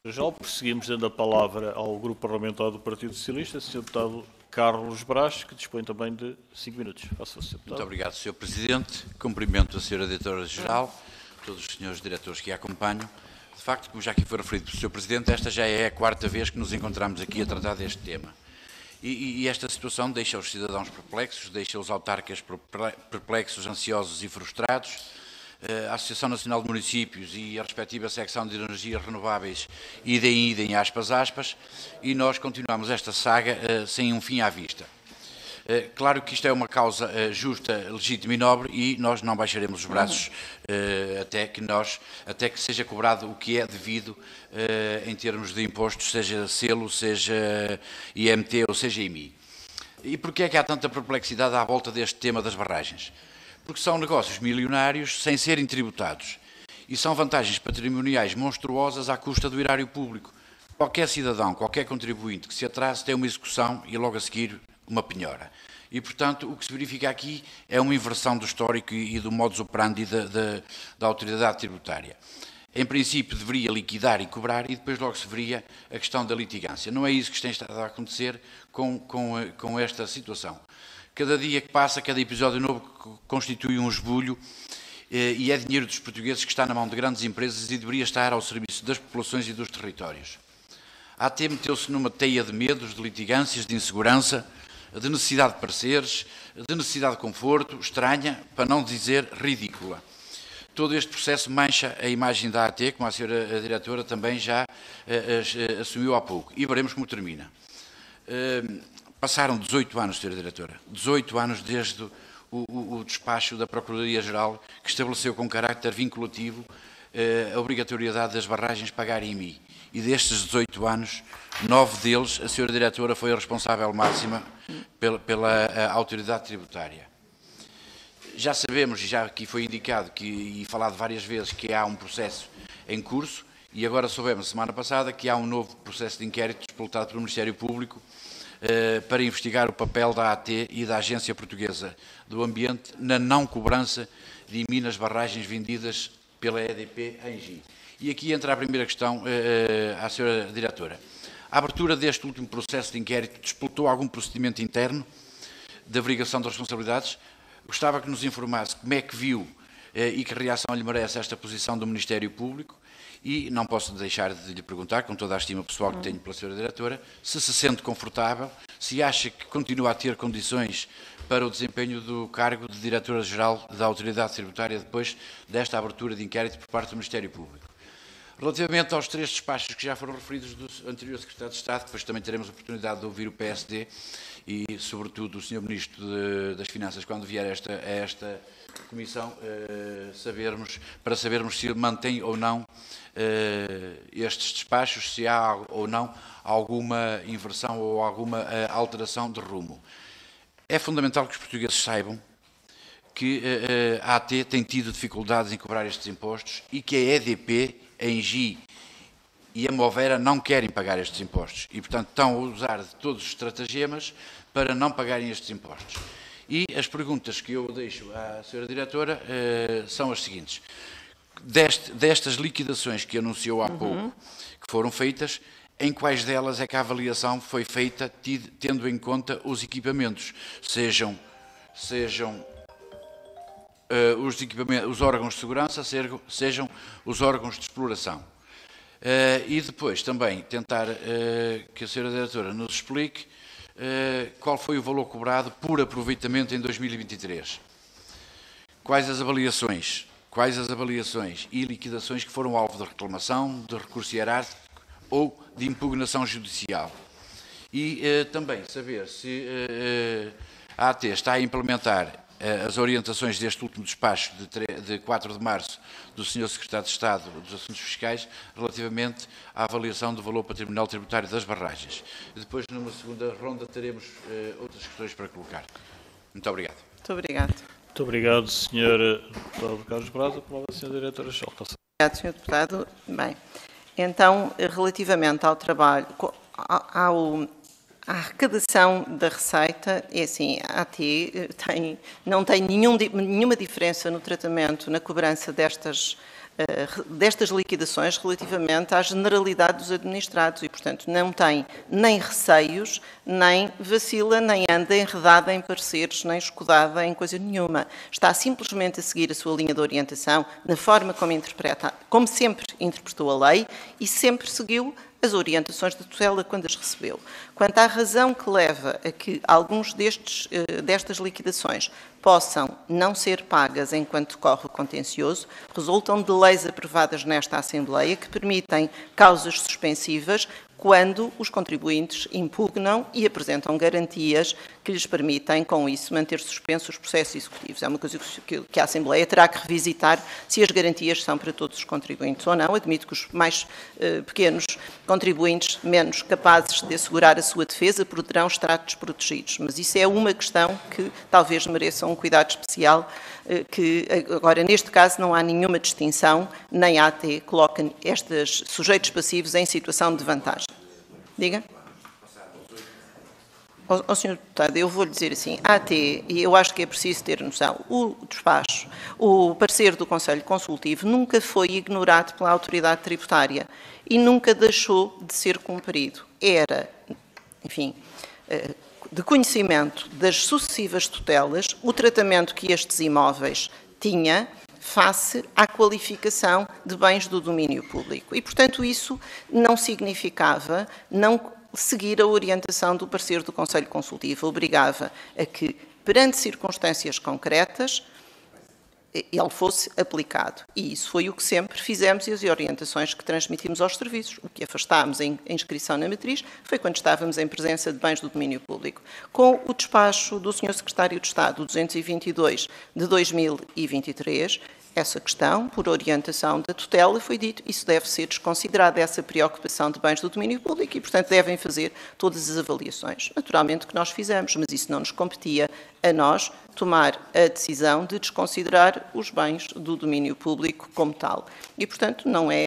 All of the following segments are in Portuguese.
Já prosseguimos dando a palavra ao Grupo Parlamentar do Partido Socialista, Sr. Deputado Carlos Brás, que dispõe também de 5 minutos. Faça, Sr. Deputado. Muito obrigado, Sr. Presidente. Cumprimento a Sra. Diretora-Geral, todos os senhores diretores que a acompanham. De facto, como já aqui foi referido pelo Sr. Presidente, esta já é a 4ª vez que nos encontramos aqui a tratar deste tema. E esta situação deixa os cidadãos perplexos, deixa os autarcas perplexos, ansiosos e frustrados. A Associação Nacional de Municípios e a respectiva secção de energias renováveis idem, aspas, aspas, e nós continuamos esta saga sem um fim à vista. Claro que isto é uma causa justa, legítima e nobre e nós não baixaremos os braços até que seja cobrado o que é devido em termos de impostos, seja selo, seja IMT ou seja IMI. E porquê é que há tanta perplexidade à volta deste tema das barragens? Porque são negócios milionários sem serem tributados e são vantagens patrimoniais monstruosas à custa do erário público. Qualquer cidadão, qualquer contribuinte que se atrase tem uma execução e logo a seguir uma penhora. E, portanto, o que se verifica aqui é uma inversão do histórico e do modus operandi da autoridade tributária. Em princípio, deveria liquidar e cobrar e depois logo se veria a questão da litigância. Não é isso que tem estado a acontecer com esta situação. Cada dia que passa, cada episódio novo constitui um esbulho e é dinheiro dos portugueses que está na mão de grandes empresas e deveria estar ao serviço das populações e dos territórios. A AT meteu-se numa teia de medos, de litigâncias, de insegurança, de necessidade de pareceres, de necessidade de conforto, estranha, para não dizer ridícula. Todo este processo mancha a imagem da AT, como a senhora diretora também já assumiu há pouco, e veremos como termina. Passaram 18 anos, Sra. Diretora, 18 anos desde o despacho da Procuradoria-Geral que estabeleceu com carácter vinculativo a obrigatoriedade das barragens pagar IMI. E destes 18 anos, 9 deles, a Sra. Diretora foi a responsável máxima pela autoridade tributária. Já sabemos, e já aqui foi indicado e falado várias vezes, que há um processo em curso, e agora soubemos, semana passada, que há um novo processo de inquérito disputado pelo Ministério Público para investigar o papel da AT e da Agência Portuguesa do Ambiente na não cobrança de IMI nas barragens vendidas pela EDP à Engie. E aqui entra a primeira questão à Sra. Diretora. A abertura deste último processo de inquérito disputou algum procedimento interno de averiguação das responsabilidades? Gostava que nos informasse como é que viu e que reação lhe merece esta posição do Ministério Público. E não posso deixar de lhe perguntar, com toda a estima pessoal que tenho pela Sra. Diretora, se sente confortável, se acha que continua a ter condições para o desempenho do cargo de Diretora-Geral da Autoridade Tributária depois desta abertura de inquérito por parte do Ministério Público. Relativamente aos 3 despachos que já foram referidos do anterior Secretário de Estado, depois também teremos a oportunidade de ouvir o PSD e, sobretudo, o Sr. Ministro das Finanças, quando vier a esta Comissão, para sabermos se ele mantém ou não estes despachos, se há ou não alguma inversão ou alguma alteração de rumo. É fundamental que os portugueses saibam que a AT tem tido dificuldades em cobrar estes impostos e que a EDP, a Engie e a Movera não querem pagar estes impostos e, portanto, estão a usar de todos os estratagemas para não pagarem estes impostos. E as perguntas que eu deixo à Sra. Diretora são as seguintes. Destas liquidações que anunciou há pouco, que foram feitas, em quais delas é que a avaliação foi feita tendo em conta os equipamentos, sejam os órgãos de segurança, sejam os órgãos de exploração. E depois também tentar que a Sra. Diretora nos explique qual foi o valor cobrado por aproveitamento em 2023. Quais as avaliações e liquidações que foram alvo de reclamação, de recurso hierárquico ou de impugnação judicial. E também saber se a AT está a implementar as orientações deste último despacho de 4 de março do Sr. Secretário de Estado dos Assuntos Fiscais relativamente à avaliação do valor patrimonial tributário das barragens. Depois, numa segunda ronda, teremos outras questões para colocar. Muito obrigado. Muito obrigado. Muito obrigado, Sr. Deputado Carlos Brás. A palavra da Sra. Diretora-Geral. Obrigado, Sr. Deputado. Bem, então, relativamente ao trabalho, A arrecadação da receita, é assim, a AT não tem nenhuma diferença no tratamento, na cobrança destas liquidações relativamente à generalidade dos administrados e, portanto, não tem nem receios, nem vacila, nem anda enredada em pareceres, nem escudada em coisa nenhuma. Está simplesmente a seguir a sua linha de orientação na forma como sempre interpretou a lei e sempre seguiu as orientações da tutela quando as recebeu. Quanto à razão que leva a que alguns destas liquidações possam não ser pagas enquanto decorre o contencioso, resultam de leis aprovadas nesta Assembleia que permitem causas suspensivas quando os contribuintes impugnam e apresentam garantias que lhes permitem, com isso, manter suspensos os processos executivos. É uma coisa que a Assembleia terá que revisitar se as garantias são para todos os contribuintes ou não. Admito que os mais pequenos contribuintes, menos capazes de assegurar a sua defesa, poderão estar desprotegidos. Mas isso é uma questão que talvez mereça um cuidado especial, que agora, neste caso, não há nenhuma distinção, nem a AT coloca estes sujeitos passivos em situação de vantagem. Diga. Ó, Sr. Deputado, eu vou-lhe dizer assim, a AT, e eu acho que é preciso ter noção, o despacho, o parecer do Conselho Consultivo nunca foi ignorado pela autoridade tributária e nunca deixou de ser cumprido. Era, enfim, de conhecimento das sucessivas tutelas, o tratamento que estes imóveis tinha face à qualificação de bens do domínio público. E, portanto, isso não significava não seguir a orientação do parecer do Conselho Consultivo, obrigava a que, perante circunstâncias concretas, ele fosse aplicado. E isso foi o que sempre fizemos e as orientações que transmitimos aos serviços. O que afastámos em inscrição na matriz foi quando estávamos em presença de bens do domínio público. Com o despacho do Sr. Secretário de Estado, 222 de 2023, essa questão, por orientação da tutela, foi dito, isso deve ser desconsiderado, essa preocupação de bens do domínio público e, portanto, devem fazer todas as avaliações. Naturalmente que nós fizemos, mas isso não nos competia a nós tomar a decisão de desconsiderar os bens do domínio público como tal. E, portanto, não é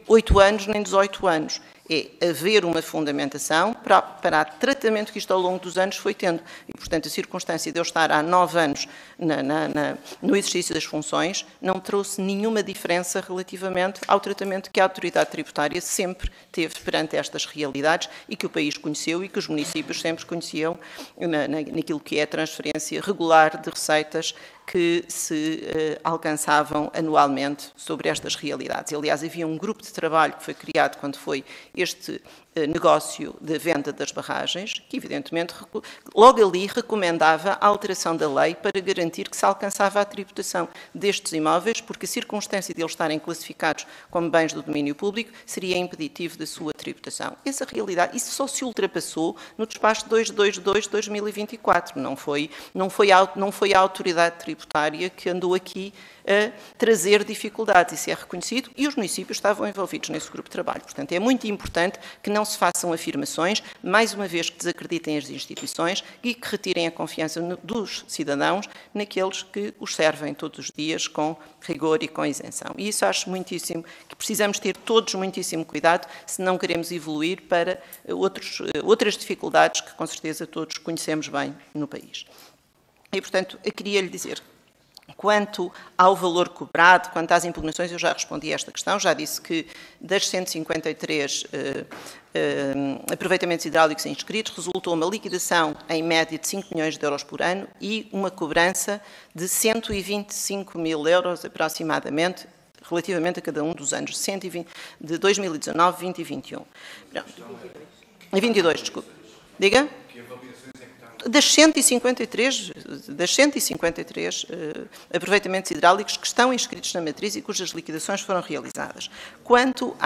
8 anos nem 18 anos. É haver uma fundamentação para o tratamento que isto ao longo dos anos foi tendo. E, portanto, a circunstância de eu estar há 9 anos no exercício das funções não trouxe nenhuma diferença relativamente ao tratamento que a autoridade tributária sempre teve perante estas realidades e que o país conheceu e que os municípios sempre conheciam naquilo que é a transferência regular de receitas que se alcançavam anualmente sobre estas realidades. Aliás, havia um grupo de trabalho que foi criado quando foi este negócio de venda das barragens, que evidentemente logo ali recomendava a alteração da lei para garantir que se alcançava a tributação destes imóveis, porque a circunstância de eles estarem classificados como bens do domínio público seria impeditivo da sua tributação. Essa realidade, isso só se ultrapassou no despacho 222 de 2024, não foi a autoridade tributária que andou aqui a trazer dificuldades, isso é reconhecido, e os municípios estavam envolvidos nesse grupo de trabalho. Portanto, é muito importante que não se façam afirmações, mais uma vez que desacreditem as instituições e que retirem a confiança dos cidadãos naqueles que os servem todos os dias com rigor e com isenção. E isso acho muitíssimo, que precisamos ter todos muitíssimo cuidado se não queremos evoluir para outras dificuldades que com certeza todos conhecemos bem no país. E, portanto, eu queria lhe dizer, quanto ao valor cobrado, quanto às impugnações, eu já respondi a esta questão, já disse que das 153 aproveitamentos hidráulicos inscritos, resultou uma liquidação em média de 5 milhões de euros por ano e uma cobrança de 125 mil euros aproximadamente, relativamente a cada um dos anos, de 2019, 20 e 21. Pronto. 22, desculpe. Diga? Das 153 aproveitamentos hidráulicos que estão inscritos na matriz e cujas liquidações foram realizadas. Quanto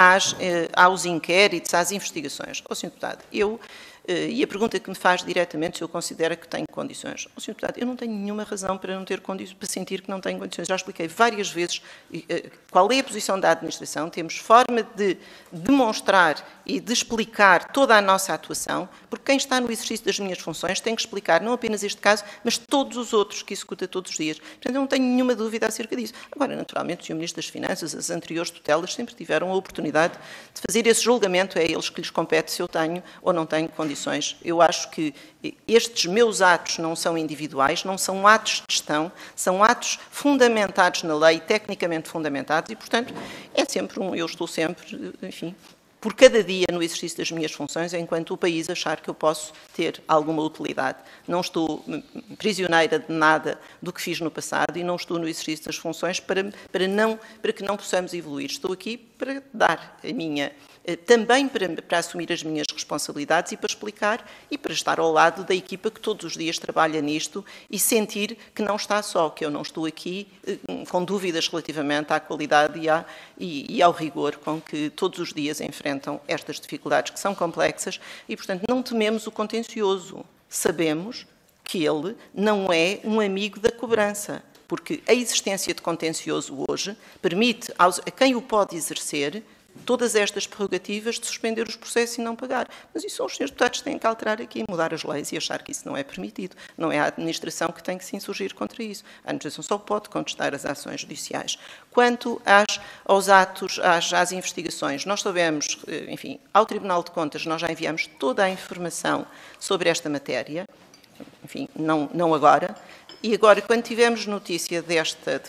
aos inquéritos, às investigações, Sr. Deputado, e a pergunta que me faz diretamente se eu considero que tenho condições. Sr. Deputado, eu não tenho nenhuma razão para não ter condições, para sentir que não tenho condições. Já expliquei várias vezes qual é a posição da administração, temos forma de demonstrar e de explicar toda a nossa atuação, porque quem está no exercício das minhas funções tem que explicar não apenas este caso, mas todos os outros que executa todos os dias. Portanto, eu não tenho nenhuma dúvida acerca disso. Agora, naturalmente, o Sr. Ministro das Finanças, as anteriores tutelas, sempre tiveram a oportunidade de fazer esse julgamento, é eles que lhes compete se eu tenho ou não tenho condições condições. Eu acho que estes meus atos não são individuais, não são atos de gestão, são atos fundamentados na lei, tecnicamente fundamentados, e, portanto, eu estou sempre, enfim, por cada dia no exercício das minhas funções, enquanto o país achar que eu posso ter alguma utilidade. Não estou prisioneira de nada do que fiz no passado e não estou no exercício das funções para que não possamos evoluir. Estou aqui para dar a minha, também para assumir as minhas responsabilidades e para explicar e para estar ao lado da equipa que todos os dias trabalha nisto e sentir que não está só, que eu não estou aqui com dúvidas relativamente à qualidade e ao rigor com que todos os dias enfrentam estas dificuldades que são complexas e, portanto, não tememos o contencioso. Sabemos que ele não é um amigo da cobrança, porque a existência de contencioso hoje permite a quem o pode exercer todas estas prerrogativas de suspender os processos e não pagar. Mas isso são os senhores deputados que têm que alterar aqui, mudar as leis e achar que isso não é permitido. Não é a administração que tem que se insurgir contra isso. A administração só pode contestar as ações judiciais. Quanto aos atos, às investigações, nós sabemos, enfim, ao Tribunal de Contas nós já enviamos toda a informação sobre esta matéria, enfim, não agora. E agora, quando tivemos notícia de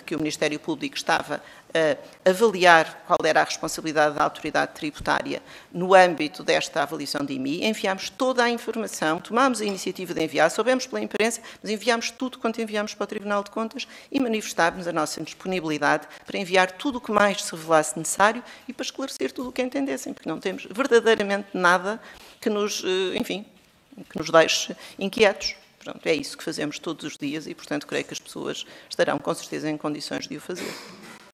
que o Ministério Público estava a avaliar qual era a responsabilidade da autoridade tributária no âmbito desta avaliação de IMI, enviámos toda a informação, tomámos a iniciativa de enviar, soubemos pela imprensa, mas enviámos tudo quanto enviámos para o Tribunal de Contas e manifestámos a nossa disponibilidade para enviar tudo o que mais se revelasse necessário e para esclarecer tudo o que entendessem, porque não temos verdadeiramente nada que nos, enfim, que nos deixe inquietos. Pronto, é isso que fazemos todos os dias e, portanto, creio que as pessoas estarão com certeza em condições de o fazer.